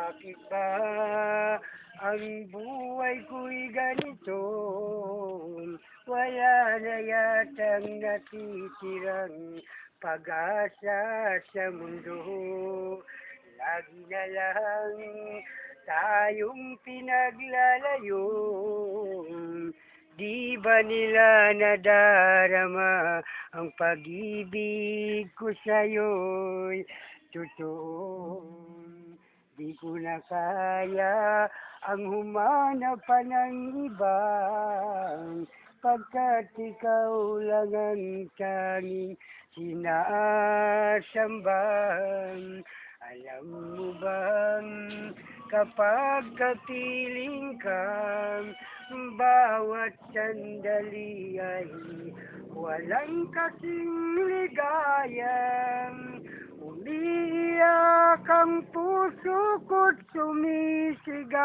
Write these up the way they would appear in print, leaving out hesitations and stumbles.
Bakit ba ang buhay ko'y ganito? Wala na yatang natitirang pag-asa sa mundo. Lagi na lang tayong pinaglalayo. Di ba nila nadarama ang pag-ibig ko sa'yo'y totoo? Di ko na kaya ang humanap pa ng iba, pagkat ikaw lang ang tanging sinasamba. Alam mo bang kapag kapiling ka, bawat sandali ay walang kasing ligaya. Umiiyak ang puso ko't sumisigaw,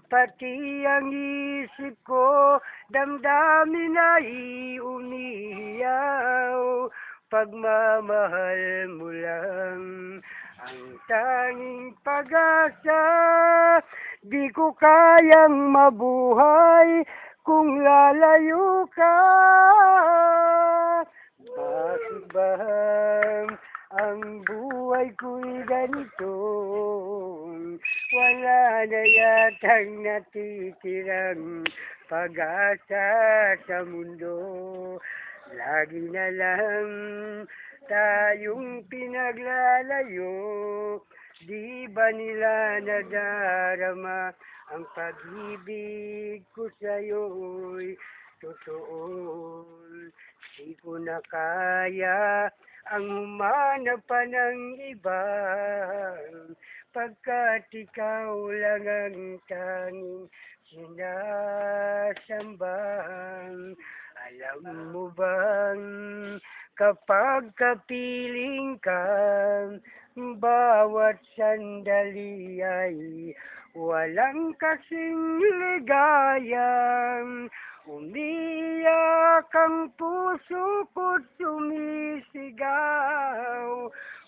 pati ang isip ko, damdamin ay umiiyaw. Pagmamahal mo lang ang tanging pag-asa, di ko kayang mabuhay kung lalayo ka. Bakit ba ang buhay ko'y ganito? Wala na yatang natitirang pag-asa sa mundo. Lagi na lang tayong pinaglalayo. Di ba nila nadarama ang pag-ibig ko sa'yo'y totoo? Di ko na kaya ang humanap pa ng iba, pagkat ikaw lang ang tanging sinasamba. Alam mo bang kapag kapiling ka, bawat sandali ay walang kasing ligaya. Umiiyak ang puso ko't sumisigaw,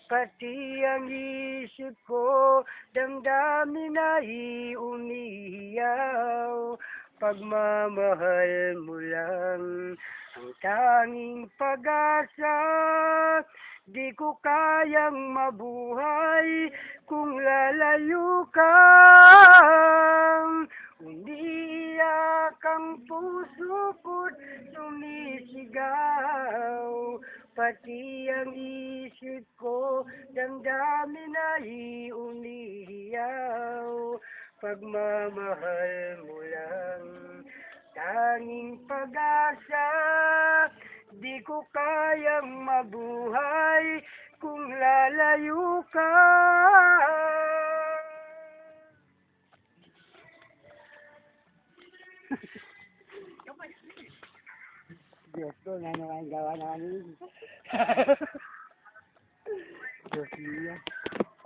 pati ang isip ko, damdamin ay umiiyaw. Pagmamahal mo lang ang tanging pag-asa, di ko kayang mabuhay kung lalayo ka. Umiiyak ang puso ko't sumisigaw, pati ang isip ko, damdamin ay umiiyaw. Pagmamahal mo lang tanging pag-asa, di ko kayang mabuhay kung lalayo ka. Diyos ko, ano ang gawa namin? Diyos niya.